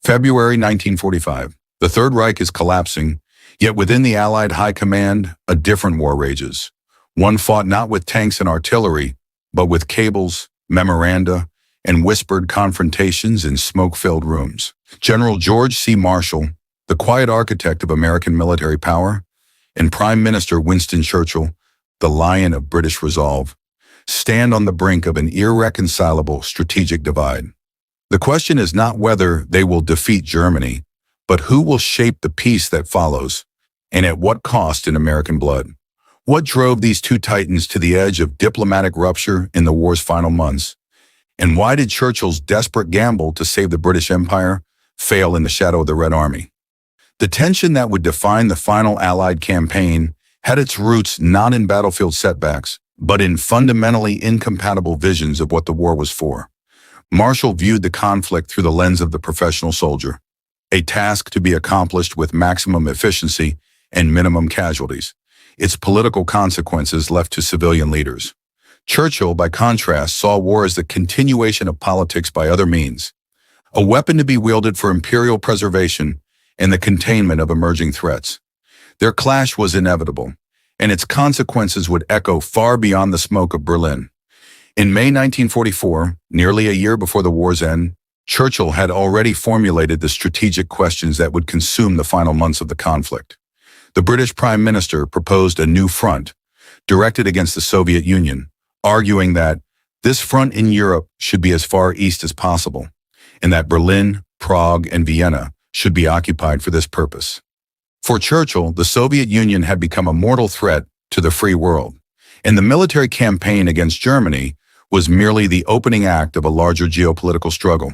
February 1945. The Third Reich is collapsing, yet within the Allied High Command, a different war rages. One fought not with tanks and artillery, but with cables, memoranda, and whispered confrontations in smoke-filled rooms. General George C. Marshall, the quiet architect of American military power, and Prime Minister Winston Churchill, the lion of British resolve, stand on the brink of an irreconcilable strategic divide. The question is not whether they will defeat Germany, but who will shape the peace that follows, and at what cost in American blood. What drove these two titans to the edge of diplomatic rupture in the war's final months? And why did Churchill's desperate gamble to save the British Empire fail in the shadow of the Red Army? The tension that would define the final Allied campaign had its roots not in battlefield setbacks, but in fundamentally incompatible visions of what the war was for. Marshall viewed the conflict through the lens of the professional soldier, a task to be accomplished with maximum efficiency and minimum casualties, its political consequences left to civilian leaders. Churchill, by contrast, saw war as the continuation of politics by other means, a weapon to be wielded for imperial preservation and the containment of emerging threats. Their clash was inevitable, and its consequences would echo far beyond the smoke of Berlin. In May 1944, nearly a year before the war's end, Churchill had already formulated the strategic questions that would consume the final months of the conflict. The British Prime Minister proposed a new front, directed against the Soviet Union, arguing that this front in Europe should be as far east as possible, and that Berlin, Prague, and Vienna should be occupied for this purpose. For Churchill, the Soviet Union had become a mortal threat to the free world, and the military campaign against Germany was merely the opening act of a larger geopolitical struggle.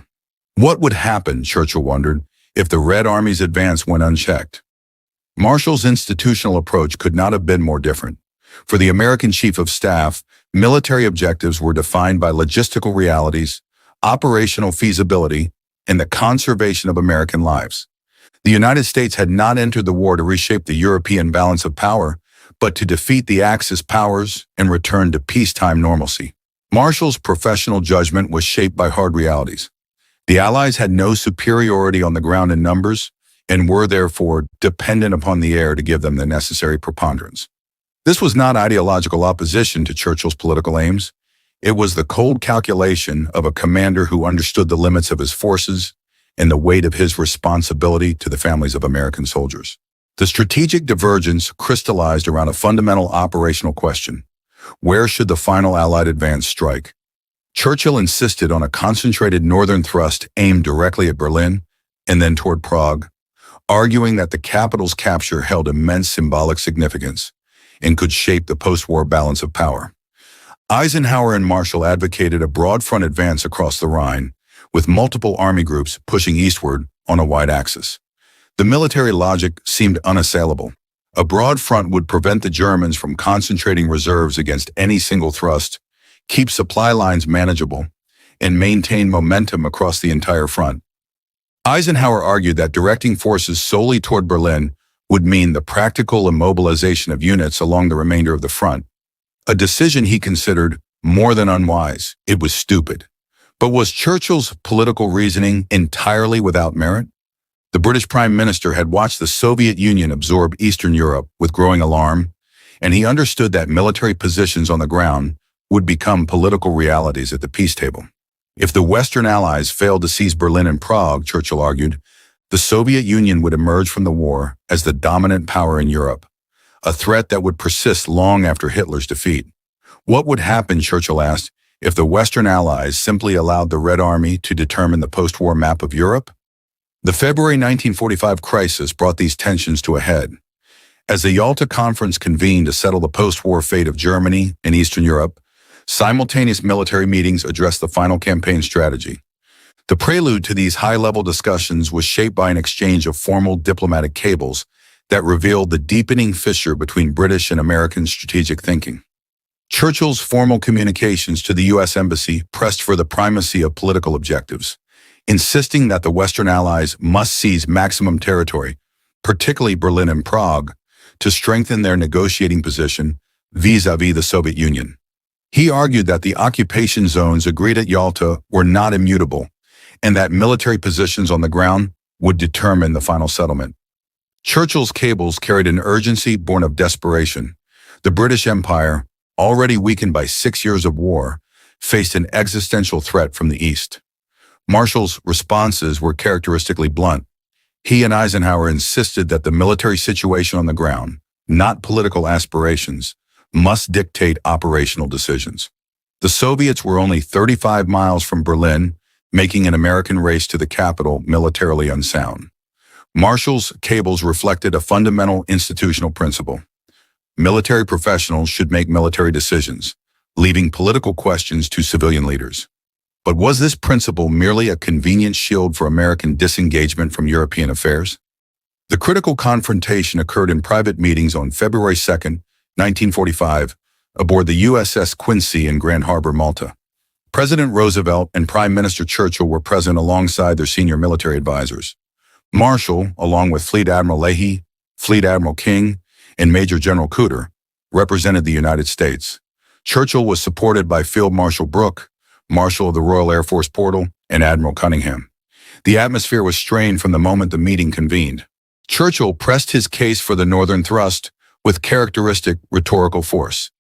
What would happen, Churchill wondered, if the Red Army's advance went unchecked? Marshall's institutional approach could not have been more different. For the American Chief of Staff, military objectives were defined by logistical realities, operational feasibility, and the conservation of American lives. The United States had not entered the war to reshape the European balance of power, but to defeat the Axis powers and return to peacetime normalcy. Marshall's professional judgment was shaped by hard realities. The Allies had no superiority on the ground in numbers and were therefore dependent upon the air to give them the necessary preponderance. This was not ideological opposition to Churchill's political aims. It was the cold calculation of a commander who understood the limits of his forces and the weight of his responsibility to the families of American soldiers. The strategic divergence crystallized around a fundamental operational question: where should the final Allied advance strike? Churchill insisted on a concentrated northern thrust aimed directly at Berlin and then toward Prague, arguing that the capital's capture held immense symbolic significance and could shape the post-war balance of power. Eisenhower and Marshall advocated a broad front advance across the Rhine, with multiple army groups pushing eastward on a wide axis. The military logic seemed unassailable. A broad front would prevent the Germans from concentrating reserves against any single thrust, keep supply lines manageable, and maintain momentum across the entire front. Eisenhower argued that directing forces solely toward Berlin would mean the practical immobilization of units along the remainder of the front, a decision he considered more than unwise. It was stupid. But was Churchill's political reasoning entirely without merit? The British Prime Minister had watched the Soviet Union absorb Eastern Europe with growing alarm, and he understood that military positions on the ground would become political realities at the peace table. If the Western Allies failed to seize Berlin and Prague, Churchill argued, the Soviet Union would emerge from the war as the dominant power in Europe, a threat that would persist long after Hitler's defeat. What would happen, Churchill asked, if the Western Allies simply allowed the Red Army to determine the post-war map of Europe? The February 1945 crisis brought these tensions to a head. As the Yalta Conference convened to settle the post-war fate of Germany and Eastern Europe, simultaneous military meetings addressed the final campaign strategy. The prelude to these high-level discussions was shaped by an exchange of formal diplomatic cables that revealed the deepening fissure between British and American strategic thinking. Churchill's formal communications to the U.S. Embassy pressed for the primacy of political objectives, insisting that the Western Allies must seize maximum territory, particularly Berlin and Prague, to strengthen their negotiating position vis-à-vis the Soviet Union. He argued that the occupation zones agreed at Yalta were not immutable, and that military positions on the ground would determine the final settlement. Churchill's cables carried an urgency born of desperation. The British Empire, already weakened by 6 years of war, faced an existential threat from the east. Marshall's responses were characteristically blunt. He and Eisenhower insisted that the military situation on the ground, not political aspirations, must dictate operational decisions. The Soviets were only 35 miles from Berlin, making an American race to the capital militarily unsound. Marshall's cables reflected a fundamental institutional principle. Military professionals should make military decisions, leaving political questions to civilian leaders. But was this principle merely a convenient shield for American disengagement from European affairs? The critical confrontation occurred in private meetings on February 2, 1945, aboard the USS Quincy in Grand Harbor, Malta. President Roosevelt and Prime Minister Churchill were present alongside their senior military advisors. Marshall, along with Fleet Admiral Leahy, Fleet Admiral King, and Major General Cooter, represented the United States. Churchill was supported by Field Marshal Brooke, Marshal of the Royal Air Force Portal, and Admiral Cunningham. The atmosphere was strained from the moment the meeting convened. Churchill pressed his case for the Northern Thrust with characteristic rhetorical force.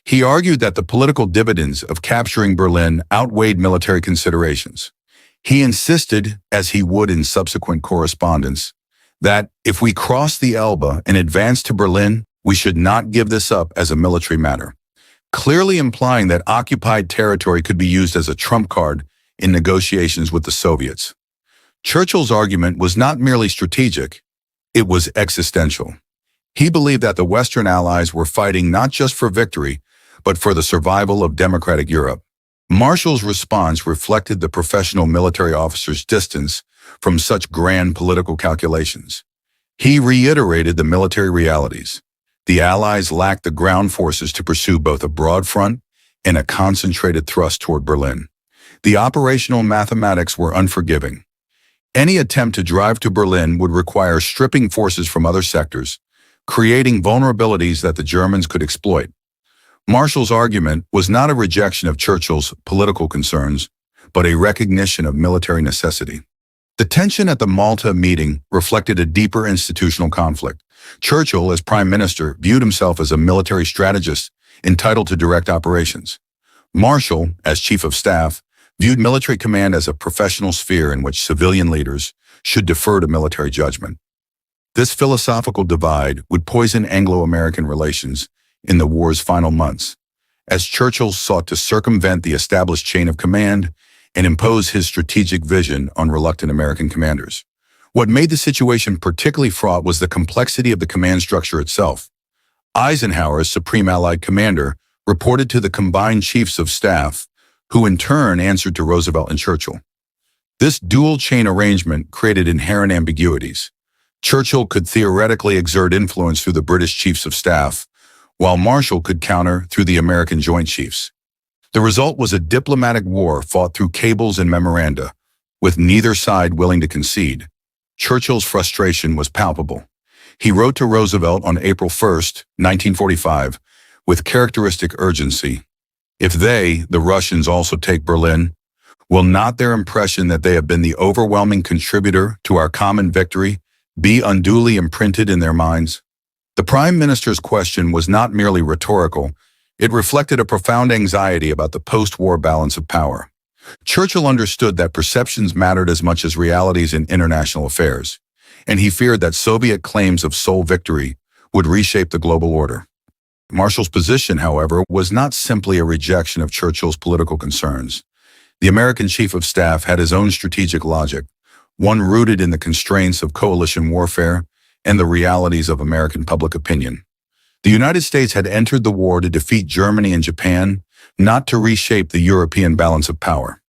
He argued that the political dividends of capturing Berlin outweighed military considerations. He insisted, as he would in subsequent correspondence, that if we crossed the Elbe and advanced to Berlin, we should not give this up as a military matter, clearly implying that occupied territory could be used as a trump card in negotiations with the Soviets. Churchill's argument was not merely strategic, it was existential. He believed that the Western Allies were fighting not just for victory, but for the survival of democratic Europe. Marshall's response reflected the professional military officer's distance from such grand political calculations. He reiterated the military realities. The Allies lacked the ground forces to pursue both a broad front and a concentrated thrust toward Berlin. The operational mathematics were unforgiving. Any attempt to drive to Berlin would require stripping forces from other sectors, creating vulnerabilities that the Germans could exploit. Marshall's argument was not a rejection of Churchill's political concerns, but a recognition of military necessity. The tension at the Malta meeting reflected a deeper institutional conflict. Churchill, as prime minister, viewed himself as a military strategist entitled to direct operations. Marshall, as chief of staff, viewed military command as a professional sphere in which civilian leaders should defer to military judgment. This philosophical divide would poison Anglo-American relations in the war's final months, as Churchill sought to circumvent the established chain of command and impose his strategic vision on reluctant American commanders. What made the situation particularly fraught was the complexity of the command structure itself. Eisenhower, as Supreme Allied Commander, reported to the combined chiefs of staff, who in turn answered to Roosevelt and Churchill. This dual-chain arrangement created inherent ambiguities. Churchill could theoretically exert influence through the British chiefs of staff, while Marshall could counter through the American Joint Chiefs. The result was a diplomatic war fought through cables and memoranda, with neither side willing to concede. Churchill's frustration was palpable. He wrote to Roosevelt on April 1, 1945, with characteristic urgency, "If they, the Russians, also take Berlin, will not their impression that they have been the overwhelming contributor to our common victory be unduly imprinted in their minds?" The Prime Minister's question was not merely rhetorical, it reflected a profound anxiety about the post-war balance of power. Churchill understood that perceptions mattered as much as realities in international affairs, and he feared that Soviet claims of sole victory would reshape the global order. Marshall's position, however, was not simply a rejection of Churchill's political concerns. The American Chief of Staff had his own strategic logic, one rooted in the constraints of coalition warfare and the realities of American public opinion. The United States had entered the war to defeat Germany and Japan, not to reshape the European balance of power.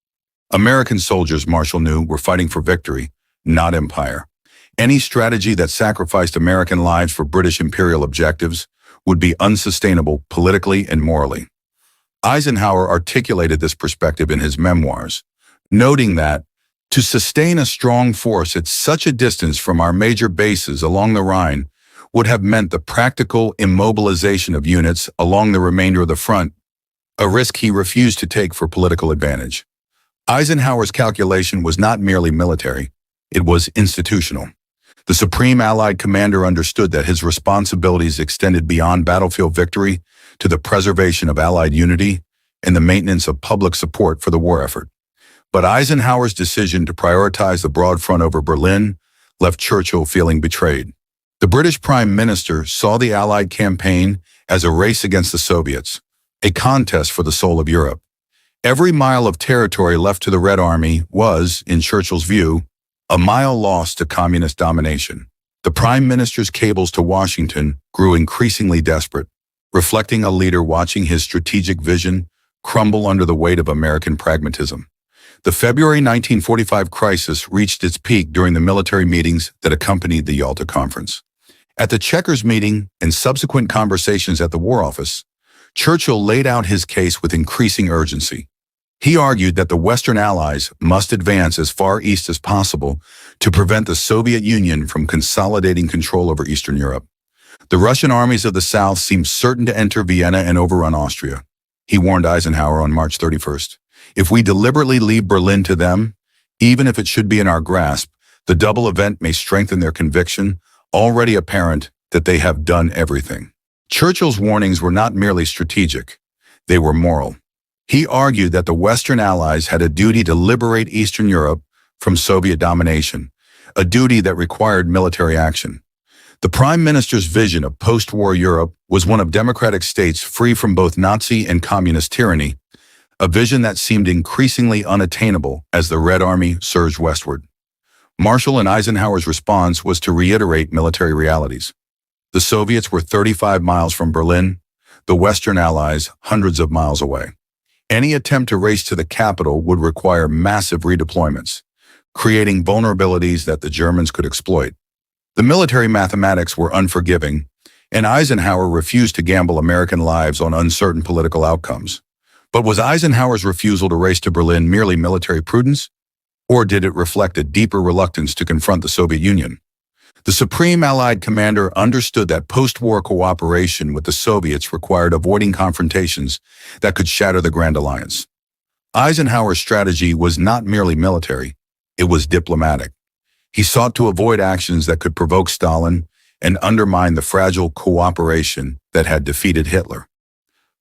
American soldiers, Marshall knew, were fighting for victory, not empire. Any strategy that sacrificed American lives for British imperial objectives would be unsustainable politically and morally. Eisenhower articulated this perspective in his memoirs, noting that to sustain a strong force at such a distance from our major bases along the Rhine would have meant the practical immobilization of units along the remainder of the front, a risk he refused to take for political advantage. Eisenhower's calculation was not merely military, It was institutional. The Supreme Allied Commander understood that his responsibilities extended beyond battlefield victory to the preservation of Allied unity and the maintenance of public support for the war effort. But Eisenhower's decision to prioritize the broad front over Berlin left Churchill feeling betrayed. The British Prime Minister saw the Allied campaign as a race against the Soviets, a contest for the soul of Europe. Every mile of territory left to the Red Army was, in Churchill's view, a mile lost to communist domination. The Prime Minister's cables to Washington grew increasingly desperate, reflecting a leader watching his strategic vision crumble under the weight of American pragmatism. The February 1945 crisis reached its peak during the military meetings that accompanied the Yalta Conference. At the Chequers meeting and subsequent conversations at the War Office, Churchill laid out his case with increasing urgency. He argued that the Western Allies must advance as far east as possible to prevent the Soviet Union from consolidating control over Eastern Europe. The Russian armies of the South seemed certain to enter Vienna and overrun Austria. He warned Eisenhower on March 31st. If we deliberately leave Berlin to them, even if it should be in our grasp, the double event may strengthen their conviction, already apparent that they have done everything. Churchill's warnings were not merely strategic. They were moral. He argued that the Western Allies had a duty to liberate Eastern Europe from Soviet domination, a duty that required military action. The Prime Minister's vision of post-war Europe was one of democratic states free from both Nazi and communist tyranny, a vision that seemed increasingly unattainable as the Red Army surged westward. Marshal and Eisenhower's response was to reiterate military realities. The Soviets were 35 miles from Berlin, the Western Allies hundreds of miles away. Any attempt to race to the capital would require massive redeployments, creating vulnerabilities that the Germans could exploit. The military mathematics were unforgiving, and Eisenhower refused to gamble American lives on uncertain political outcomes. But was Eisenhower's refusal to race to Berlin merely military prudence, or did it reflect a deeper reluctance to confront the Soviet Union? The Supreme Allied Commander understood that post-war cooperation with the Soviets required avoiding confrontations that could shatter the Grand Alliance. Eisenhower's strategy was not merely military, it was diplomatic. He sought to avoid actions that could provoke Stalin and undermine the fragile cooperation that had defeated Hitler.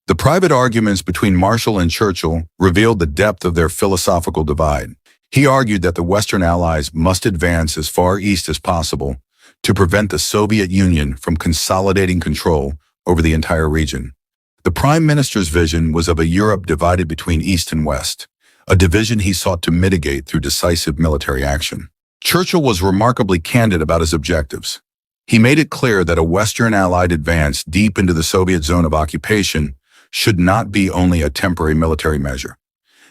The private arguments between Marshall and Churchill revealed the depth of their philosophical divide. He argued that the Western Allies must advance as far east as possible to prevent the Soviet Union from consolidating control over the entire region. The Prime Minister's vision was of a Europe divided between East and West, a division he sought to mitigate through decisive military action. Churchill was remarkably candid about his objectives. He made it clear that a Western Allied advance deep into the Soviet zone of occupation should not be only a temporary military measure.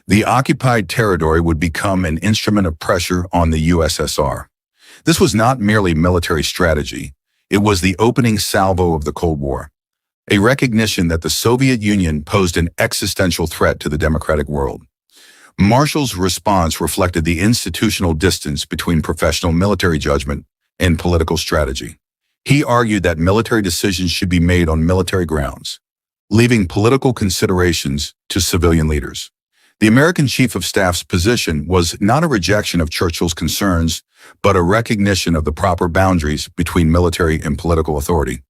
The occupied territory would become an instrument of pressure on the USSR. This was not merely military strategy. It was the opening salvo of the Cold War, a recognition that the Soviet Union posed an existential threat to the democratic world. Marshall's response reflected the institutional distance between professional military judgment and political strategy. He argued that military decisions should be made on military grounds, leaving political considerations to civilian leaders. The American Chief of Staff's position was not a rejection of Churchill's concerns, but a recognition of the proper boundaries between military and political authority.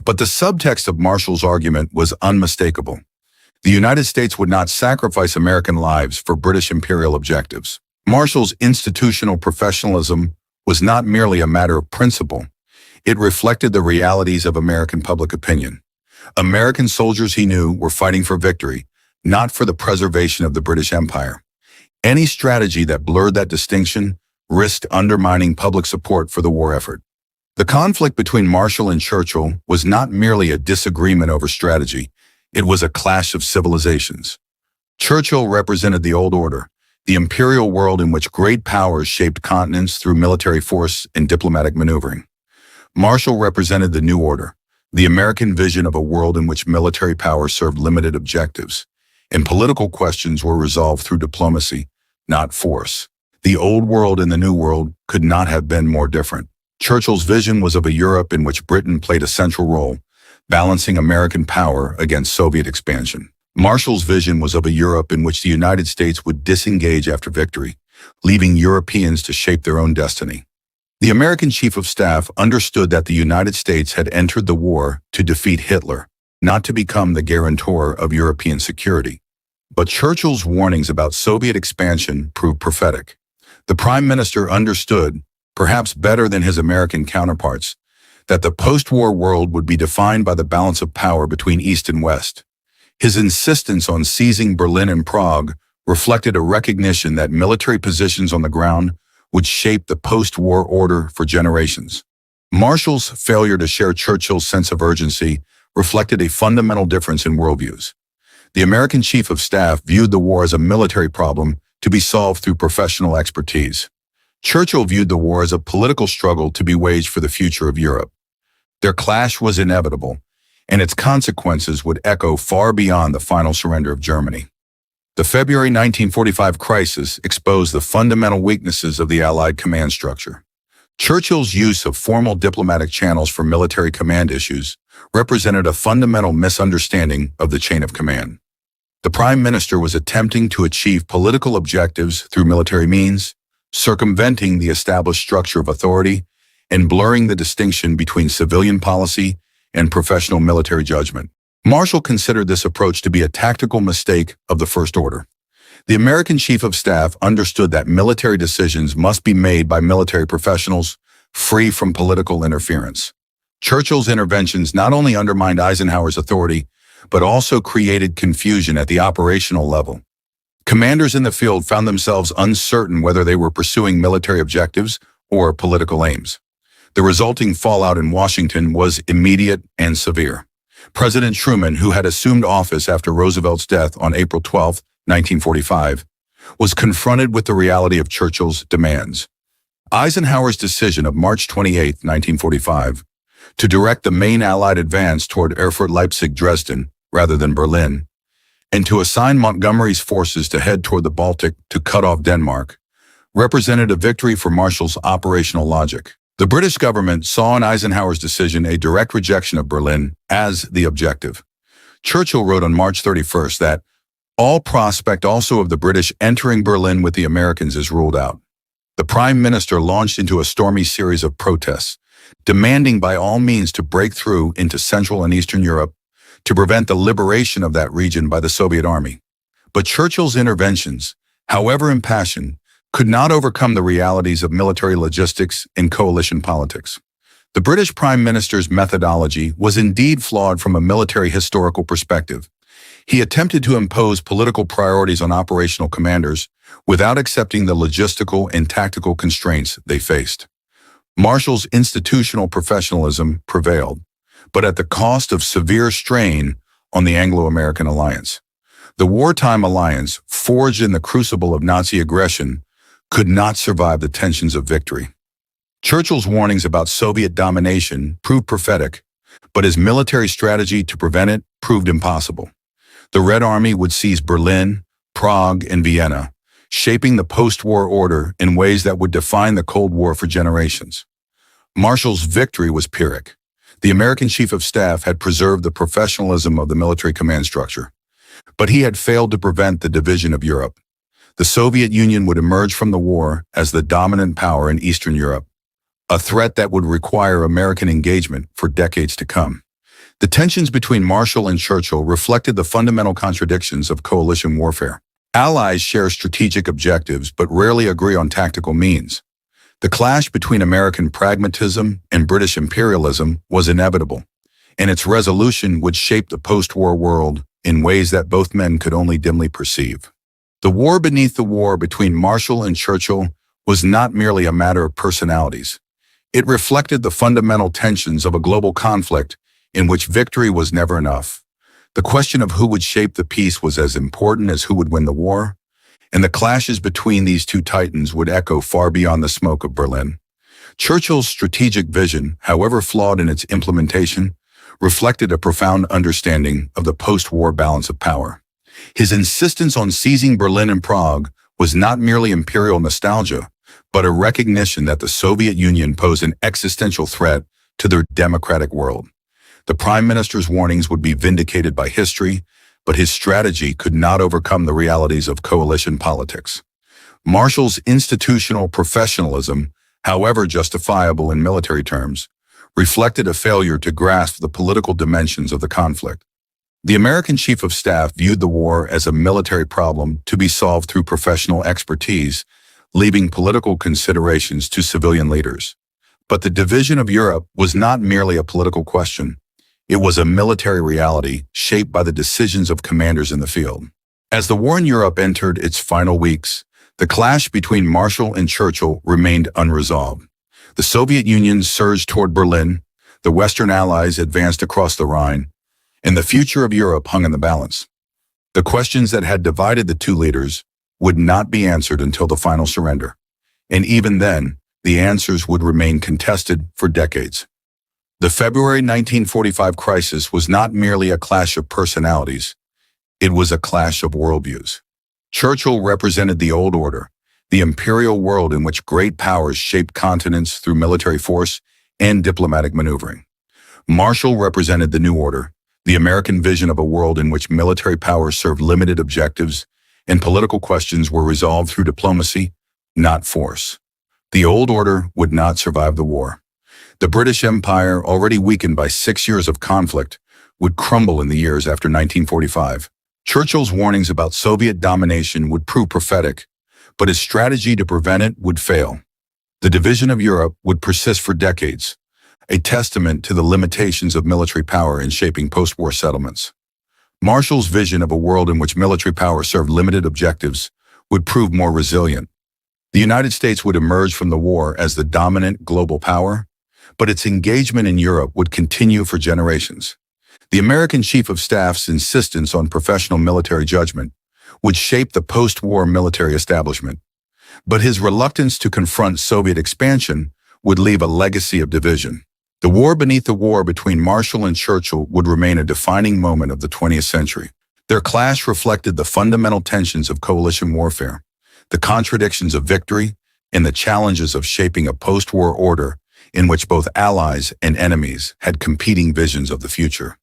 But the subtext of Marshall's argument was unmistakable. The United States would not sacrifice American lives for British imperial objectives. Marshall's institutional professionalism was not merely a matter of principle. It reflected the realities of American public opinion. American soldiers, he knew, were fighting for victory, not for the preservation of the British Empire. Any strategy that blurred that distinction risked undermining public support for the war effort. The conflict between Marshall and Churchill was not merely a disagreement over strategy, it was a clash of civilizations. Churchill represented the old order, the imperial world in which great powers shaped continents through military force and diplomatic maneuvering. Marshall represented the new order, the American vision of a world in which military power served limited objectives, and political questions were resolved through diplomacy, not force. The old world and the new world could not have been more different. Churchill's vision was of a Europe in which Britain played a central role, balancing American power against Soviet expansion. Marshall's vision was of a Europe in which the United States would disengage after victory, leaving Europeans to shape their own destiny. The American Chief of Staff understood that the United States had entered the war to defeat Hitler, not to become the guarantor of European security. But Churchill's warnings about Soviet expansion proved prophetic. The Prime Minister understood, perhaps better than his American counterparts, that the post-war world would be defined by the balance of power between East and West. His insistence on seizing Berlin and Prague reflected a recognition that military positions on the ground would shape the post-war order for generations. Marshall's failure to share Churchill's sense of urgency reflected a fundamental difference in worldviews. The American Chief of Staff viewed the war as a military problem to be solved through professional expertise. Churchill viewed the war as a political struggle to be waged for the future of Europe. Their clash was inevitable, and its consequences would echo far beyond the final surrender of Germany. The February 1945 crisis exposed the fundamental weaknesses of the Allied command structure. Churchill's use of formal diplomatic channels for military command issues represented a fundamental misunderstanding of the chain of command. The Prime Minister was attempting to achieve political objectives through military means, circumventing the established structure of authority, and blurring the distinction between civilian policy and professional military judgment. Marshall considered this approach to be a tactical mistake of the first order. The American Chief of Staff understood that military decisions must be made by military professionals, free from political interference. Churchill's interventions not only undermined Eisenhower's authority, but also created confusion at the operational level. Commanders in the field found themselves uncertain whether they were pursuing military objectives or political aims. The resulting fallout in Washington was immediate and severe. President Truman, who had assumed office after Roosevelt's death on April 12, 1945, was confronted with the reality of Churchill's demands. Eisenhower's decision of March 28, 1945, to direct the main Allied advance toward Erfurt-Leipzig-Dresden rather than Berlin, and to assign Montgomery's forces to head toward the Baltic to cut off Denmark, represented a victory for Marshall's operational logic. The British government saw in Eisenhower's decision a direct rejection of Berlin as the objective. Churchill wrote on March 31st that all prospect also of the British entering Berlin with the Americans is ruled out. The Prime Minister launched into a stormy series of protests, demanding by all means to break through into Central and Eastern Europe to prevent the liberation of that region by the Soviet army. But Churchill's interventions, however impassioned, could not overcome the realities of military logistics and coalition politics. The British Prime Minister's methodology was indeed flawed from a military historical perspective. He attempted to impose political priorities on operational commanders without accepting the logistical and tactical constraints they faced. Marshall's institutional professionalism prevailed, but at the cost of severe strain on the Anglo-American alliance. The wartime alliance, forged in the crucible of Nazi aggression, could not survive the tensions of victory. Churchill's warnings about Soviet domination proved prophetic, but his military strategy to prevent it proved impossible. The Red Army would seize Berlin, Prague, and Vienna, shaping the post-war order in ways that would define the Cold War for generations. Marshall's victory was Pyrrhic. The American Chief of Staff had preserved the professionalism of the military command structure, but he had failed to prevent the division of Europe. The Soviet Union would emerge from the war as the dominant power in Eastern Europe, a threat that would require American engagement for decades to come. The tensions between Marshall and Churchill reflected the fundamental contradictions of coalition warfare. Allies share strategic objectives but rarely agree on tactical means. The clash between American pragmatism and British imperialism was inevitable, and its resolution would shape the post-war world in ways that both men could only dimly perceive. The war beneath the war between Marshall and Churchill was not merely a matter of personalities. It reflected the fundamental tensions of a global conflict in which victory was never enough. The question of who would shape the peace was as important as who would win the war, and the clashes between these two titans would echo far beyond the smoke of Berlin. Churchill's strategic vision, however flawed in its implementation, reflected a profound understanding of the post-war balance of power. His insistence on seizing Berlin and Prague was not merely imperial nostalgia, but a recognition that the Soviet Union posed an existential threat to the democratic world. The Prime Minister's warnings would be vindicated by history, but his strategy could not overcome the realities of coalition politics. Marshall's institutional professionalism, however justifiable in military terms, reflected a failure to grasp the political dimensions of the conflict. The American Chief of Staff viewed the war as a military problem to be solved through professional expertise, leaving political considerations to civilian leaders. But the division of Europe was not merely a political question. It was a military reality shaped by the decisions of commanders in the field. As the war in Europe entered its final weeks, the clash between Marshall and Churchill remained unresolved. The Soviet Union surged toward Berlin, the Western Allies advanced across the Rhine, and the future of Europe hung in the balance. The questions that had divided the two leaders would not be answered until the final surrender. And even then, the answers would remain contested for decades. The February 1945 crisis was not merely a clash of personalities. It was a clash of worldviews. Churchill represented the old order, the imperial world in which great powers shaped continents through military force and diplomatic maneuvering. Marshall represented the new order, the American vision of a world in which military powers served limited objectives and political questions were resolved through diplomacy, not force. The old order would not survive the war. The British Empire, already weakened by 6 years of conflict, would crumble in the years after 1945. Churchill's warnings about Soviet domination would prove prophetic, but his strategy to prevent it would fail. The division of Europe would persist for decades, a testament to the limitations of military power in shaping post-war settlements. Marshall's vision of a world in which military power served limited objectives would prove more resilient. The United States would emerge from the war as the dominant global power, but its engagement in Europe would continue for generations. The American Chief of Staff's insistence on professional military judgment would shape the post-war military establishment, but his reluctance to confront Soviet expansion would leave a legacy of division. The war beneath the war between Marshall and Churchill would remain a defining moment of the 20th century. Their clash reflected the fundamental tensions of coalition warfare, the contradictions of victory, and the challenges of shaping a post-war order in which both allies and enemies had competing visions of the future.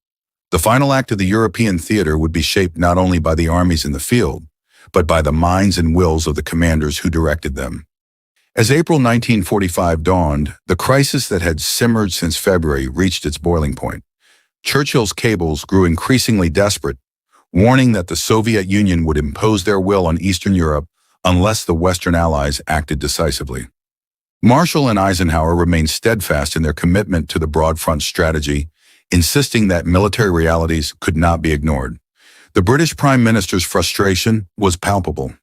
The final act of the European theater would be shaped not only by the armies in the field, but by the minds and wills of the commanders who directed them. As April 1945 dawned, the crisis that had simmered since February reached its boiling point. Churchill's cables grew increasingly desperate, warning that the Soviet Union would impose their will on Eastern Europe unless the Western Allies acted decisively. Marshall and Eisenhower remained steadfast in their commitment to the broad front strategy, insisting that military realities could not be ignored. The British Prime Minister's frustration was palpable.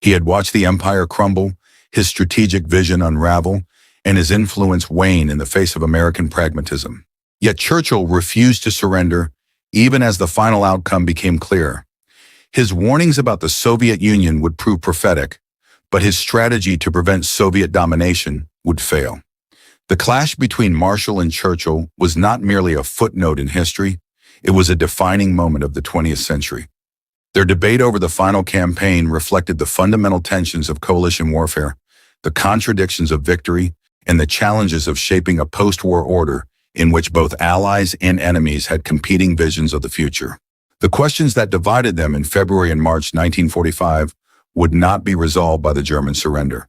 He had watched the empire crumble, his strategic vision unravel, and his influence wane in the face of American pragmatism. Yet Churchill refused to surrender, even as the final outcome became clear. His warnings about the Soviet Union would prove prophetic, but his strategy to prevent Soviet domination would fail. The clash between Marshall and Churchill was not merely a footnote in history, it was a defining moment of the 20th century. Their debate over the final campaign reflected the fundamental tensions of coalition warfare, the contradictions of victory, and the challenges of shaping a post-war order in which both allies and enemies had competing visions of the future. The questions that divided them in February and March 1945 would not be resolved by the German surrender.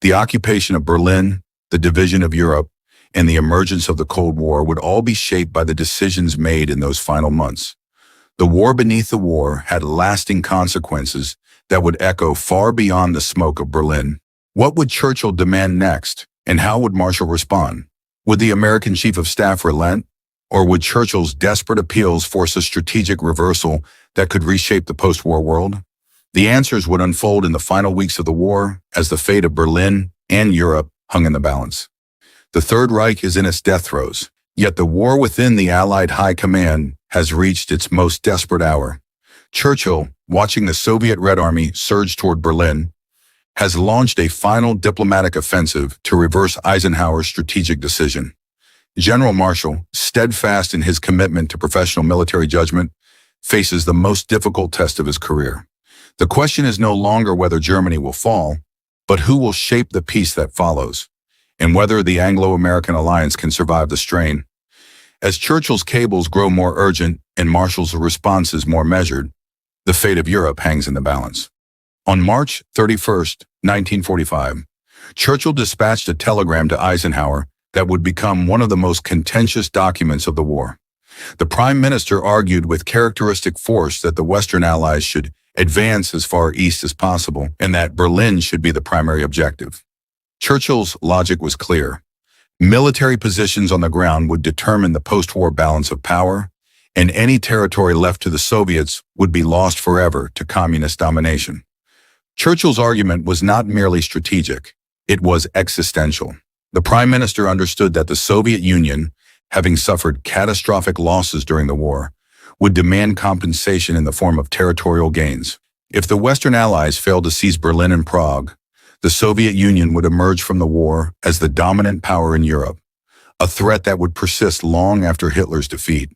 The occupation of Berlin, the division of Europe, and the emergence of the Cold War would all be shaped by the decisions made in those final months. The war beneath the war had lasting consequences that would echo far beyond the smoke of Berlin. What would Churchill demand next, and how would Marshall respond? Would the American Chief of Staff relent, or would Churchill's desperate appeals force a strategic reversal that could reshape the post-war world? The answers would unfold in the final weeks of the war as the fate of Berlin and Europe hung in the balance. The Third Reich is in its death throes, yet the war within the Allied High Command has reached its most desperate hour. Churchill, watching the Soviet Red Army surge toward Berlin, has launched a final diplomatic offensive to reverse Eisenhower's strategic decision. General Marshall, steadfast in his commitment to professional military judgment, faces the most difficult test of his career. The question is no longer whether Germany will fall, but who will shape the peace that follows, and whether the Anglo-American alliance can survive the strain. As Churchill's cables grow more urgent and Marshall's responses more measured, the fate of Europe hangs in the balance. On March 31st, 1945, Churchill dispatched a telegram to Eisenhower that would become one of the most contentious documents of the war. The Prime Minister argued with characteristic force that the Western Allies should advance as far east as possible and that Berlin should be the primary objective. Churchill's logic was clear. Military positions on the ground would determine the post-war balance of power, and any territory left to the Soviets would be lost forever to communist domination. Churchill's argument was not merely strategic, it was existential. The Prime Minister understood that the Soviet Union, having suffered catastrophic losses during the war, would demand compensation in the form of territorial gains. If the Western Allies failed to seize Berlin and Prague, the Soviet Union would emerge from the war as the dominant power in Europe, a threat that would persist long after Hitler's defeat.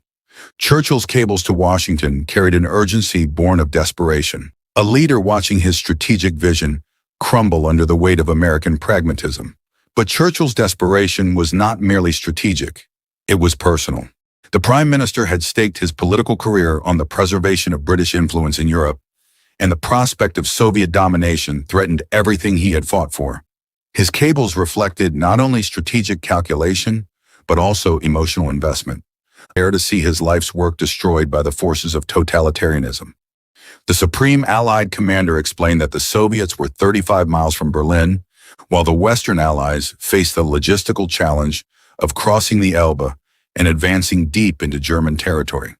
Churchill's cables to Washington carried an urgency born of desperation, a leader watching his strategic vision crumble under the weight of American pragmatism. But Churchill's desperation was not merely strategic, it was personal. The Prime Minister had staked his political career on the preservation of British influence in Europe, and the prospect of Soviet domination threatened everything he had fought for. His cables reflected not only strategic calculation, but also emotional investment, there to see his life's work destroyed by the forces of totalitarianism. The Supreme Allied commander explained that the Soviets were 35 miles from Berlin, while the Western Allies faced the logistical challenge of crossing the Elbe and advancing deep into German territory.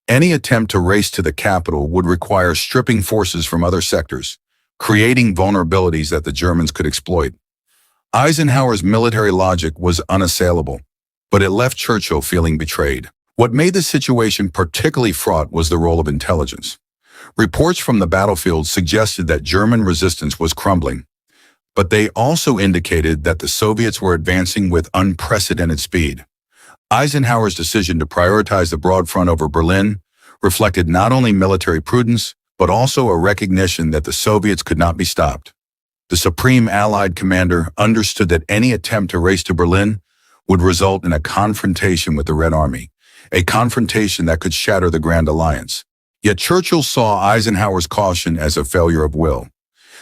Any attempt to race to the capital would require stripping forces from other sectors, creating vulnerabilities that the Germans could exploit. Eisenhower's military logic was unassailable, but it left Churchill feeling betrayed. What made the situation particularly fraught was the role of intelligence. Reports from the battlefield suggested that German resistance was crumbling, but they also indicated that the Soviets were advancing with unprecedented speed. Eisenhower's decision to prioritize the broad front over Berlin reflected not only military prudence, but also a recognition that the Soviets could not be stopped. The Supreme Allied commander understood that any attempt to race to Berlin would result in a confrontation with the Red Army, a confrontation that could shatter the Grand Alliance. Yet Churchill saw Eisenhower's caution as a failure of will.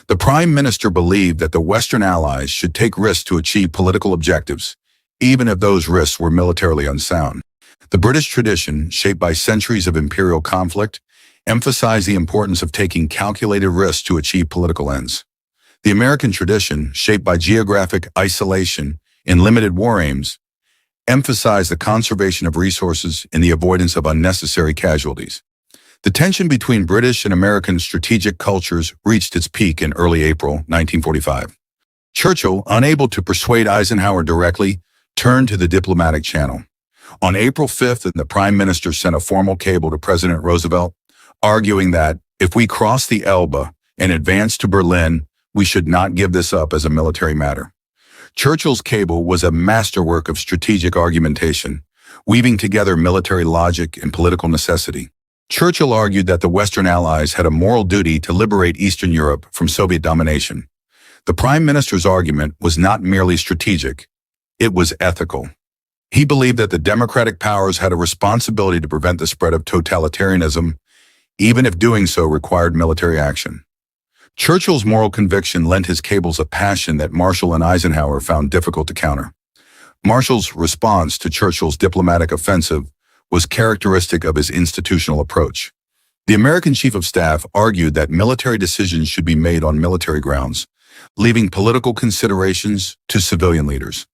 The Prime Minister believed that the Western Allies should take risks to achieve political objectives, even if those risks were militarily unsound. The British tradition, shaped by centuries of imperial conflict, emphasized the importance of taking calculated risks to achieve political ends. The American tradition, shaped by geographic isolation and limited war aims, emphasized the conservation of resources and the avoidance of unnecessary casualties. The tension between British and American strategic cultures reached its peak in early April 1945. Churchill, unable to persuade Eisenhower directly, turned to the diplomatic channel. On April 5th, the Prime Minister sent a formal cable to President Roosevelt, arguing that if we cross the Elbe and advance to Berlin, we should not give this up as a military matter. Churchill's cable was a masterwork of strategic argumentation, weaving together military logic and political necessity. Churchill argued that the Western Allies had a moral duty to liberate Eastern Europe from Soviet domination. The Prime Minister's argument was not merely strategic, it was ethical. He believed that the democratic powers had a responsibility to prevent the spread of totalitarianism, even if doing so required military action. Churchill's moral conviction lent his cables a passion that Marshal and Eisenhower found difficult to counter. Marshall's response to Churchill's diplomatic offensive was characteristic of his institutional approach. The American Chief of Staff argued that military decisions should be made on military grounds, leaving political considerations to civilian leaders.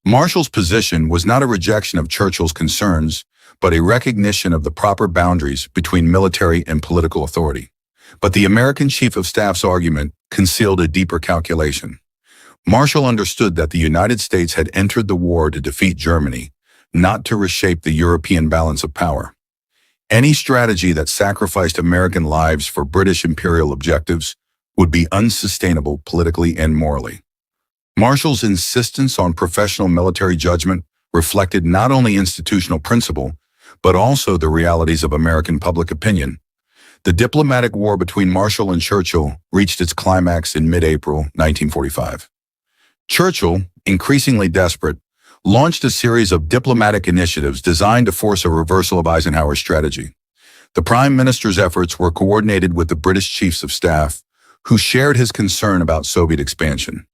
Marshall's position was not a rejection of Churchill's concerns, but a recognition of the proper boundaries between military and political authority. But the American Chief of Staff's argument concealed a deeper calculation. Marshall understood that the United States had entered the war to defeat Germany, not to reshape the European balance of power. Any strategy that sacrificed American lives for British imperial objectives would be unsustainable politically and morally. Marshall's insistence on professional military judgment reflected not only institutional principle, but also the realities of American public opinion. The diplomatic war between Marshall and Churchill reached its climax in mid-April 1945. Churchill, increasingly desperate, launched a series of diplomatic initiatives designed to force a reversal of Eisenhower's strategy. The Prime Minister's efforts were coordinated with the British Chiefs of Staff, who shared his concern about Soviet expansion.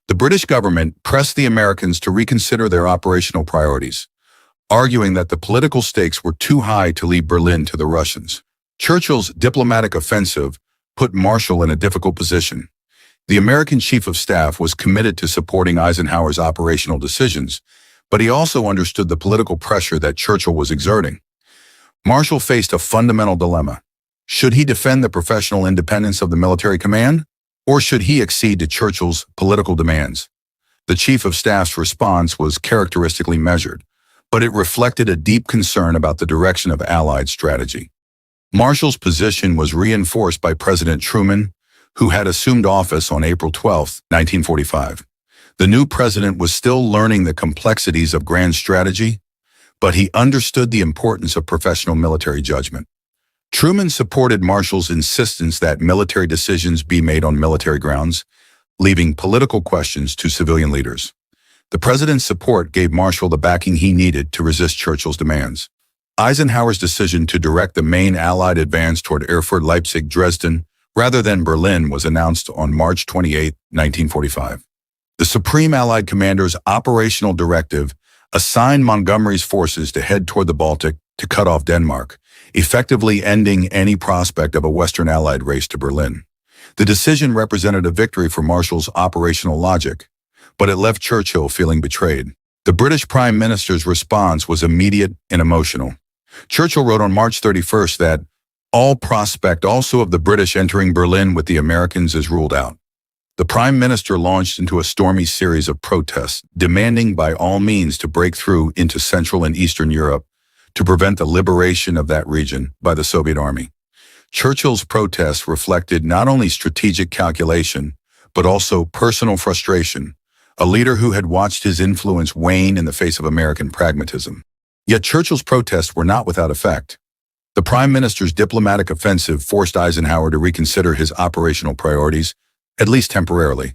The British government pressed the Americans to reconsider their operational priorities, arguing that the political stakes were too high to leave Berlin to the Russians. Churchill's diplomatic offensive put Marshall in a difficult position. The American chief of staff was committed to supporting Eisenhower's operational decisions, but he also understood the political pressure that Churchill was exerting. Marshall faced a fundamental dilemma. Should he defend the professional independence of the military command, or should he accede to Churchill's political demands? The chief of staff's response was characteristically measured, but it reflected a deep concern about the direction of Allied strategy. Marshall's position was reinforced by President Truman, who had assumed office on April 12, 1945. The new president was still learning the complexities of grand strategy, but he understood the importance of professional military judgment. Truman supported Marshall's insistence that military decisions be made on military grounds, leaving political questions to civilian leaders. The president's support gave Marshall the backing he needed to resist Churchill's demands. Eisenhower's decision to direct the main Allied advance toward Erfurt, Leipzig, Dresden, rather than Berlin was announced on March 28, 1945. The Supreme Allied Commander's operational directive assigned Montgomery's forces to head toward the Baltic to cut off Denmark, effectively ending any prospect of a Western Allied race to Berlin. The decision represented a victory for Marshall's operational logic, but it left Churchill feeling betrayed. The British Prime Minister's response was immediate and emotional. Churchill wrote on March 31st that all prospect also of the British entering Berlin with the Americans is ruled out. The Prime Minister launched into a stormy series of protests, demanding by all means to break through into Central and Eastern Europe to prevent the liberation of that region by the Soviet Army. Churchill's protests reflected not only strategic calculation, but also personal frustration, a leader who had watched his influence wane in the face of American pragmatism. Yet Churchill's protests were not without effect. The Prime Minister's diplomatic offensive forced Eisenhower to reconsider his operational priorities, at least temporarily.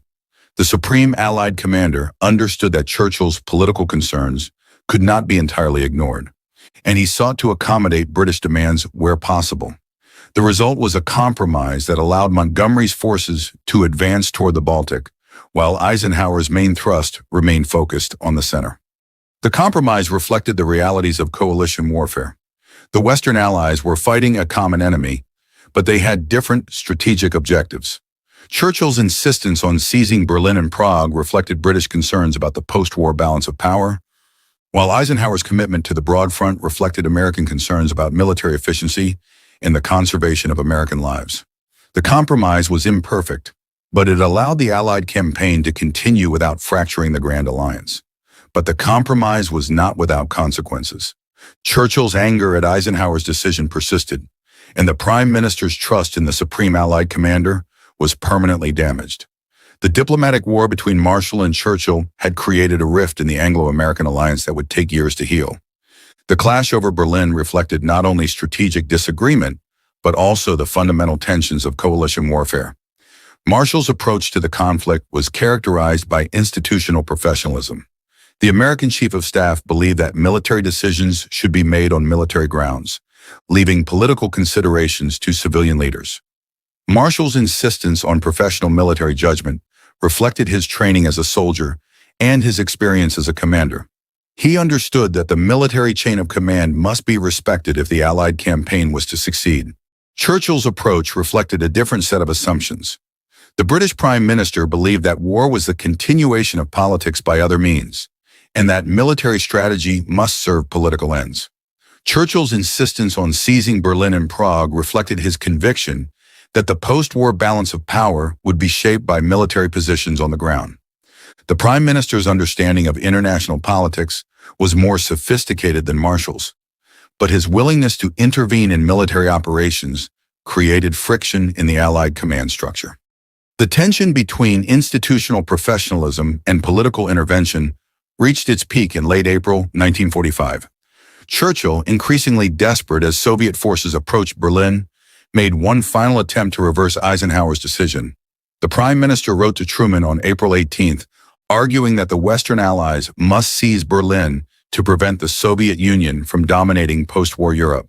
The Supreme Allied Commander understood that Churchill's political concerns could not be entirely ignored, and he sought to accommodate British demands where possible. The result was a compromise that allowed Montgomery's forces to advance toward the Baltic, while Eisenhower's main thrust remained focused on the center. The compromise reflected the realities of coalition warfare. The Western Allies were fighting a common enemy, but they had different strategic objectives. Churchill's insistence on seizing Berlin and Prague reflected British concerns about the post-war balance of power, while Eisenhower's commitment to the broad front reflected American concerns about military efficiency and the conservation of American lives. The compromise was imperfect, but it allowed the Allied campaign to continue without fracturing the Grand Alliance. But the compromise was not without consequences. Churchill's anger at Eisenhower's decision persisted, and the Prime Minister's trust in the Supreme Allied Commander was permanently damaged. The diplomatic war between Marshall and Churchill had created a rift in the Anglo-American alliance that would take years to heal. The clash over Berlin reflected not only strategic disagreement, but also the fundamental tensions of coalition warfare. Marshall's approach to the conflict was characterized by institutional professionalism. The American Chief of Staff believed that military decisions should be made on military grounds, leaving political considerations to civilian leaders. Marshall's insistence on professional military judgment reflected his training as a soldier and his experience as a commander. He understood that the military chain of command must be respected if the Allied campaign was to succeed. Churchill's approach reflected a different set of assumptions. The British Prime Minister believed that war was the continuation of politics by other means, and that military strategy must serve political ends. Churchill's insistence on seizing Berlin and Prague reflected his conviction that the post-war balance of power would be shaped by military positions on the ground. The Prime Minister's understanding of international politics was more sophisticated than Marshall's, but his willingness to intervene in military operations created friction in the Allied command structure. The tension between institutional professionalism and political intervention reached its peak in late April 1945. Churchill, increasingly desperate as Soviet forces approached Berlin, made one final attempt to reverse Eisenhower's decision. The Prime Minister wrote to Truman on April 18th, arguing that the Western Allies must seize Berlin to prevent the Soviet Union from dominating post-war Europe.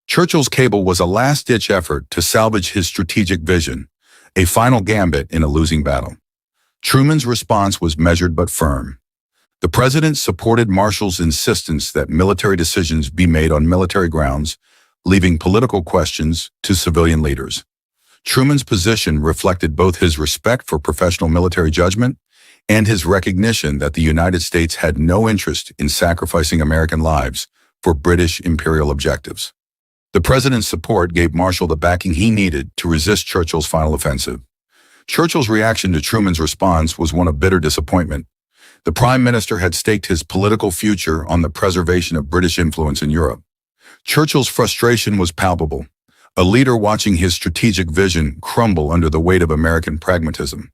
Churchill's cable was a last-ditch effort to salvage his strategic vision, a final gambit in a losing battle. Truman's response was measured but firm. The president supported Marshall's insistence that military decisions be made on military grounds, leaving political questions to civilian leaders. Truman's position reflected both his respect for professional military judgment and his recognition that the United States had no interest in sacrificing American lives for British imperial objectives. The president's support gave Marshall the backing he needed to resist Churchill's final offensive. Churchill's reaction to Truman's response was one of bitter disappointment. The prime minister had staked his political future on the preservation of British influence in Europe. Churchill's frustration was palpable, a leader watching his strategic vision crumble under the weight of American pragmatism.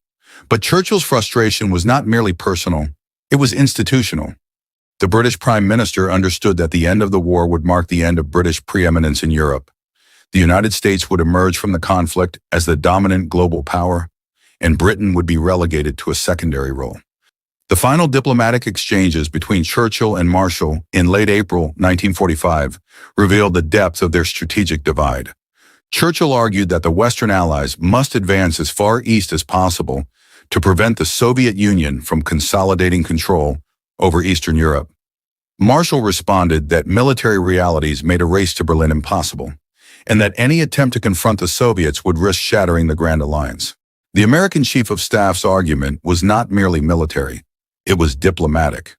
But Churchill's frustration was not merely personal, it was institutional. The British prime minister understood that the end of the war would mark the end of British preeminence in Europe. The United States would emerge from the conflict as the dominant global power, and Britain would be relegated to a secondary role. The final diplomatic exchanges between Churchill and Marshall in late April 1945 revealed the depth of their strategic divide. Churchill argued that the Western Allies must advance as far east as possible to prevent the Soviet Union from consolidating control over Eastern Europe. Marshall responded that military realities made a race to Berlin impossible, and that any attempt to confront the Soviets would risk shattering the Grand Alliance. The American Chief of Staff's argument was not merely military. It was diplomatic.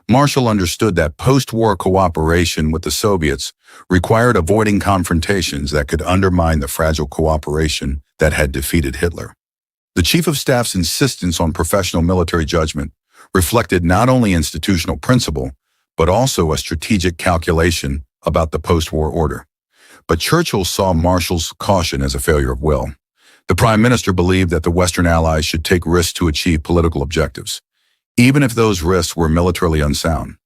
Marshall understood that post-war cooperation with the Soviets required avoiding confrontations that could undermine the fragile cooperation that had defeated Hitler. The Chief of Staff's insistence on professional military judgment reflected not only institutional principle, but also a strategic calculation about the post-war order. But Churchill saw Marshall's caution as a failure of will. The Prime Minister believed that the Western Allies should take risks to achieve political objectives, even if those risks were militarily unsound.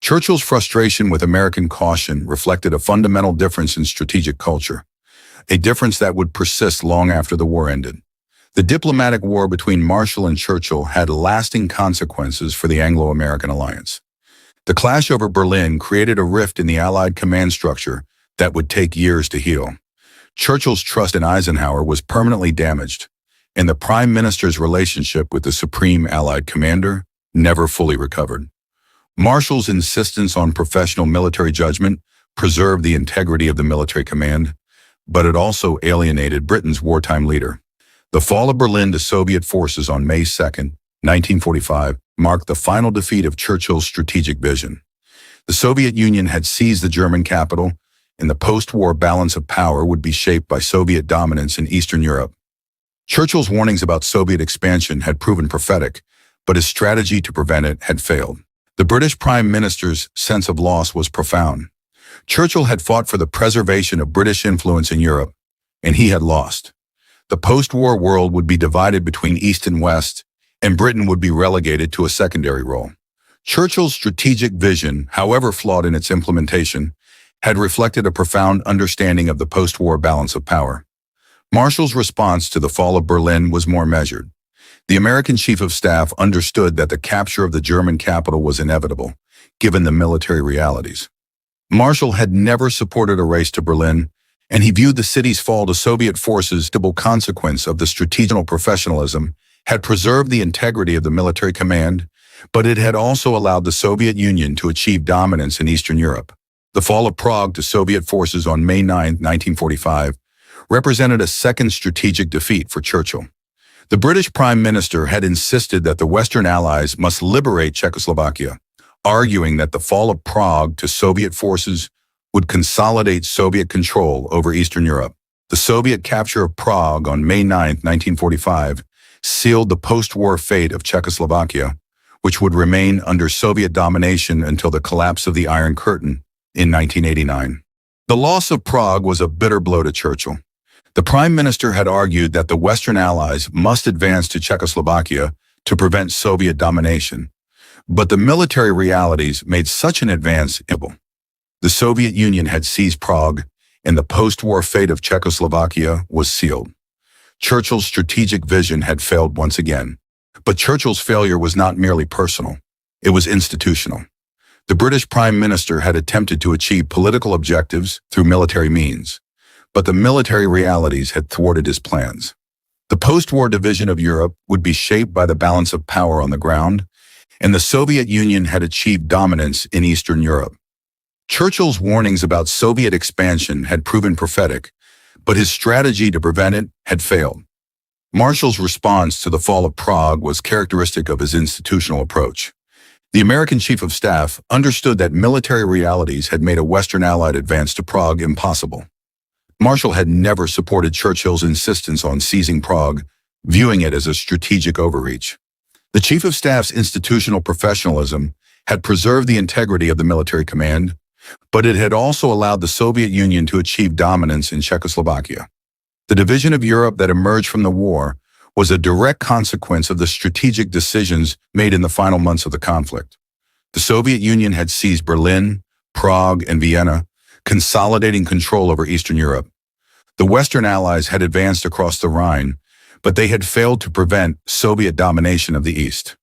Churchill's frustration with American caution reflected a fundamental difference in strategic culture, a difference that would persist long after the war ended. The diplomatic war between Marshall and Churchill had lasting consequences for the Anglo-American alliance. The clash over Berlin created a rift in the Allied command structure that would take years to heal. Churchill's trust in Eisenhower was permanently damaged, and the Prime Minister's relationship with the Supreme Allied Commander never fully recovered. Marshall's insistence on professional military judgment preserved the integrity of the military command, but it also alienated Britain's wartime leader. The fall of Berlin to Soviet forces on May 2, 1945, marked the final defeat of Churchill's strategic vision. The Soviet Union had seized the German capital, and the post-war balance of power would be shaped by Soviet dominance in Eastern Europe. Churchill's warnings about Soviet expansion had proven prophetic, but his strategy to prevent it had failed. The British Prime Minister's sense of loss was profound. Churchill had fought for the preservation of British influence in Europe, and he had lost. The post-war world would be divided between East and West, and Britain would be relegated to a secondary role. Churchill's strategic vision, however flawed in its implementation, had reflected a profound understanding of the post-war balance of power. Marshall's response to the fall of Berlin was more measured. The American Chief of Staff understood that the capture of the German capital was inevitable, given the military realities. Marshall had never supported a race to Berlin, and he viewed the city's fall to Soviet forces as a consequence of the strategic professionalism had preserved the integrity of the military command, but it had also allowed the Soviet Union to achieve dominance in Eastern Europe. The fall of Prague to Soviet forces on May 9, 1945, represented a second strategic defeat for Churchill. The British Prime Minister had insisted that the Western Allies must liberate Czechoslovakia, arguing that the fall of Prague to Soviet forces would consolidate Soviet control over Eastern Europe. The Soviet capture of Prague on May 9, 1945, sealed the post-war fate of Czechoslovakia, which would remain under Soviet domination until the collapse of the Iron Curtain in 1989. The loss of Prague was a bitter blow to Churchill. The Prime Minister had argued that the Western Allies must advance to Czechoslovakia to prevent Soviet domination, but the military realities made such an advance impossible. The Soviet Union had seized Prague, and the post-war fate of Czechoslovakia was sealed. Churchill's strategic vision had failed once again. But Churchill's failure was not merely personal, it was institutional. The British Prime Minister had attempted to achieve political objectives through military means, but the military realities had thwarted his plans. The post-war division of Europe would be shaped by the balance of power on the ground, and the Soviet Union had achieved dominance in Eastern Europe. Churchill's warnings about Soviet expansion had proven prophetic, but his strategy to prevent it had failed. Marshall's response to the fall of Prague was characteristic of his institutional approach. The American Chief of Staff understood that military realities had made a Western Allied advance to Prague impossible. Marshall had never supported Churchill's insistence on seizing Prague, viewing it as a strategic overreach. The Chief of Staff's institutional professionalism had preserved the integrity of the military command, but it had also allowed the Soviet Union to achieve dominance in Czechoslovakia. The division of Europe that emerged from the war was a direct consequence of the strategic decisions made in the final months of the conflict. The Soviet Union had seized Berlin, Prague, and Vienna, consolidating control over Eastern Europe. The Western Allies had advanced across the Rhine, but they had failed to prevent Soviet domination of the East.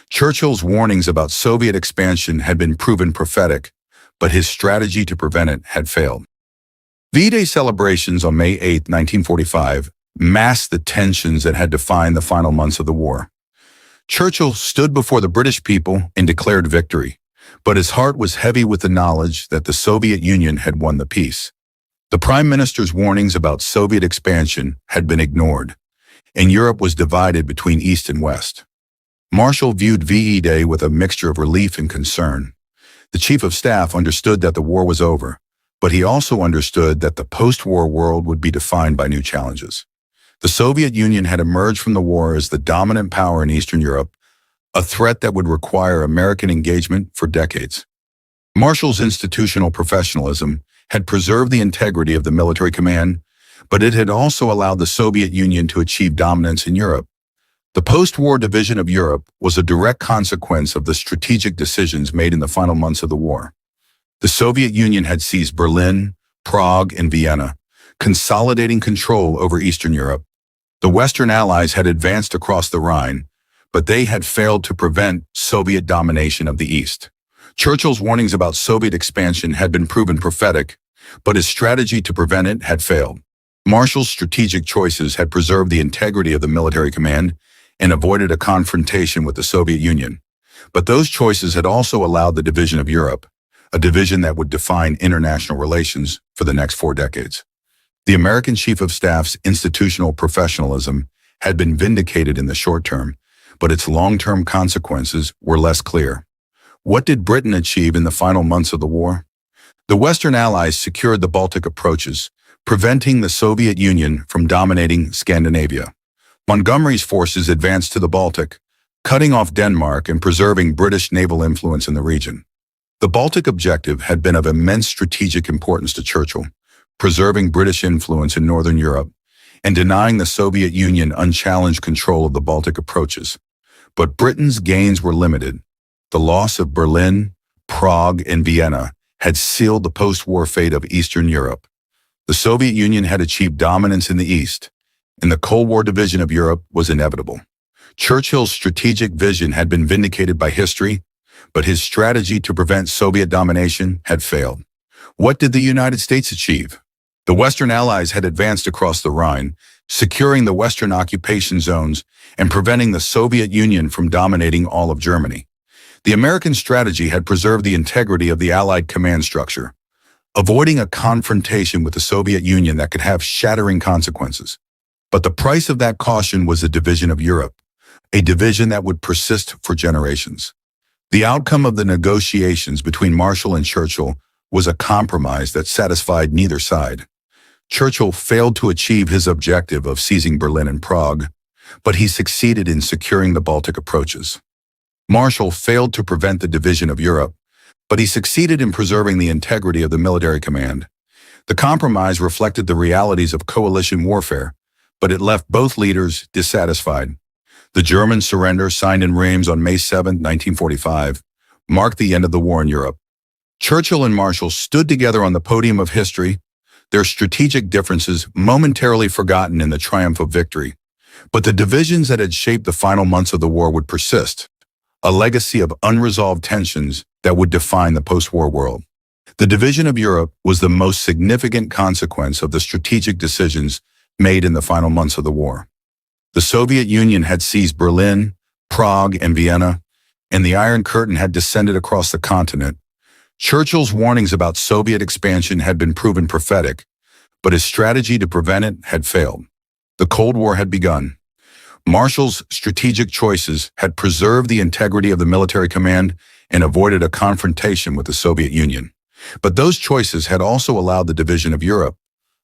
Churchill's warnings about Soviet expansion had been proven prophetic, but his strategy to prevent it had failed. V-Day celebrations on May 8, 1945, masked the tensions that had defined the final months of the war. Churchill stood before the British people and declared victory, but his heart was heavy with the knowledge that the Soviet Union had won the peace. The Prime Minister's warnings about Soviet expansion had been ignored, and Europe was divided between East and West. Marshall viewed VE Day with a mixture of relief and concern. The Chief of Staff understood that the war was over, but he also understood that the post-war world would be defined by new challenges. The Soviet Union had emerged from the war as the dominant power in Eastern Europe, a threat that would require American engagement for decades. Marshall's institutional professionalism had preserved the integrity of the military command, but it had also allowed the Soviet Union to achieve dominance in Europe. The post-war division of Europe was a direct consequence of the strategic decisions made in the final months of the war. The Soviet Union had seized Berlin, Prague, and Vienna, consolidating control over Eastern Europe. The Western Allies had advanced across the Rhine, but they had failed to prevent Soviet domination of the East. Churchill's warnings about Soviet expansion had been proven prophetic, but his strategy to prevent it had failed. Marshall's strategic choices had preserved the integrity of the military command and avoided a confrontation with the Soviet Union. But those choices had also allowed the division of Europe, a division that would define international relations for the next 4 decades. The American Chief of Staff's institutional professionalism had been vindicated in the short term, but its long-term consequences were less clear. What did Britain achieve in the final months of the war? The Western Allies secured the Baltic approaches, preventing the Soviet Union from dominating Scandinavia. Montgomery's forces advanced to the Baltic, cutting off Denmark and preserving British naval influence in the region. The Baltic objective had been of immense strategic importance to Churchill, preserving British influence in Northern Europe and denying the Soviet Union unchallenged control of the Baltic approaches. But Britain's gains were limited. The loss of Berlin, Prague, and Vienna had sealed the post-war fate of Eastern Europe. The Soviet Union had achieved dominance in the East, and the Cold War division of Europe was inevitable. Churchill's strategic vision had been vindicated by history, but his strategy to prevent Soviet domination had failed. What did the United States achieve? The Western Allies had advanced across the Rhine, securing the Western occupation zones and preventing the Soviet Union from dominating all of Germany. The American strategy had preserved the integrity of the Allied command structure, avoiding a confrontation with the Soviet Union that could have shattering consequences. But the price of that caution was the division of Europe, a division that would persist for generations. The outcome of the negotiations between Marshall and Churchill was a compromise that satisfied neither side. Churchill failed to achieve his objective of seizing Berlin and Prague, but he succeeded in securing the Baltic approaches. Marshall failed to prevent the division of Europe, but he succeeded in preserving the integrity of the military command. The compromise reflected the realities of coalition warfare, but it left both leaders dissatisfied. The German surrender, signed in Reims on May 7, 1945, marked the end of the war in Europe. Churchill and Marshall stood together on the podium of history, their strategic differences momentarily forgotten in the triumph of victory. But the divisions that had shaped the final months of the war would persist, a legacy of unresolved tensions that would define the post-war world. The division of Europe was the most significant consequence of the strategic decisions made in the final months of the war. The Soviet Union had seized Berlin, Prague, and Vienna, and the Iron Curtain had descended across the continent. Churchill's warnings about Soviet expansion had been proven prophetic, but his strategy to prevent it had failed. The Cold War had begun. Marshall's strategic choices had preserved the integrity of the military command and avoided a confrontation with the Soviet Union. But those choices had also allowed the division of Europe,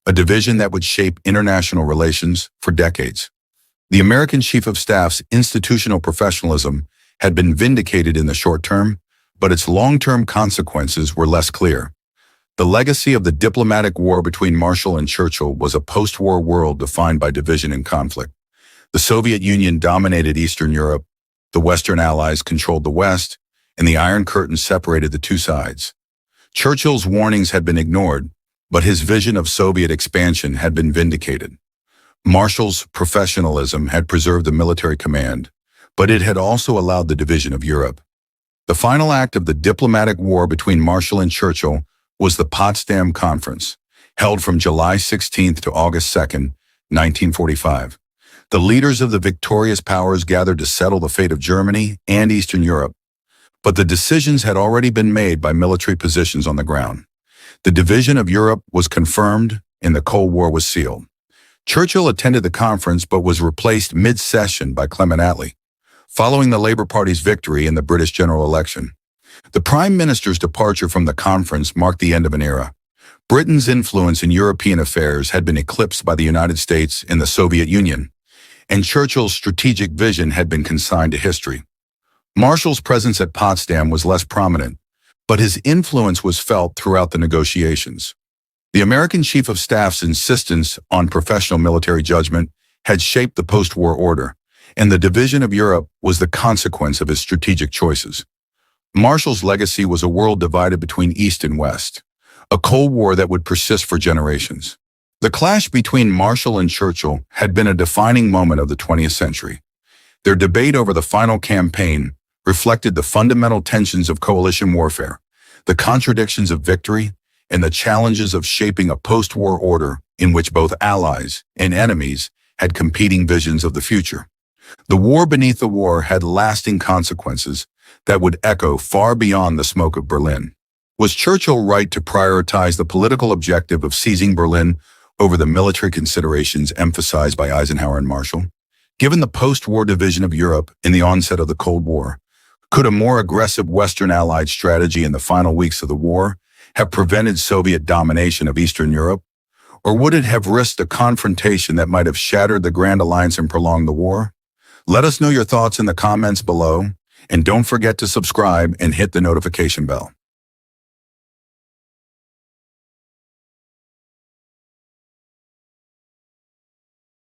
a division that would shape international relations for decades. The American Chief of Staff's institutional professionalism had been vindicated in the short term, but its long-term consequences were less clear. The legacy of the diplomatic war between Marshall and Churchill was a post-war world defined by division and conflict. The Soviet Union dominated Eastern Europe, the Western Allies controlled the West, and the Iron Curtain separated the two sides. Churchill's warnings had been ignored, but his vision of Soviet expansion had been vindicated. Marshall's professionalism had preserved the military command, but it had also allowed the division of Europe. The final act of the diplomatic war between Marshall and Churchill was the Potsdam Conference, held from July 16th to August 2nd, 1945. The leaders of the victorious powers gathered to settle the fate of Germany and Eastern Europe, but the decisions had already been made by military positions on the ground. The division of Europe was confirmed and the Cold War was sealed. Churchill attended the conference but was replaced mid-session by Clement Attlee, following the Labour Party's victory in the British general election. The Prime Minister's departure from the conference marked the end of an era. Britain's influence in European affairs had been eclipsed by the United States and the Soviet Union, and Churchill's strategic vision had been consigned to history. Marshall's presence at Potsdam was less prominent, but his influence was felt throughout the negotiations. The American Chief of Staff's insistence on professional military judgment had shaped the post-war order, and the division of Europe was the consequence of his strategic choices. Marshall's legacy was a world divided between East and West, a Cold War that would persist for generations. The clash between Marshall and Churchill had been a defining moment of the 20th century. Their debate over the final campaign reflected the fundamental tensions of coalition warfare, the contradictions of victory, and the challenges of shaping a post-war order in which both allies and enemies had competing visions of the future. The war beneath the war had lasting consequences that would echo far beyond the smoke of Berlin. Was Churchill right to prioritize the political objective of seizing Berlin over the military considerations emphasized by Eisenhower and Marshall? Given the post-war division of Europe in the onset of the Cold War, could a more aggressive Western Allied strategy in the final weeks of the war have prevented Soviet domination of Eastern Europe? Or would it have risked a confrontation that might have shattered the Grand Alliance and prolonged the war? Let us know your thoughts in the comments below, and don't forget to subscribe and hit the notification bell.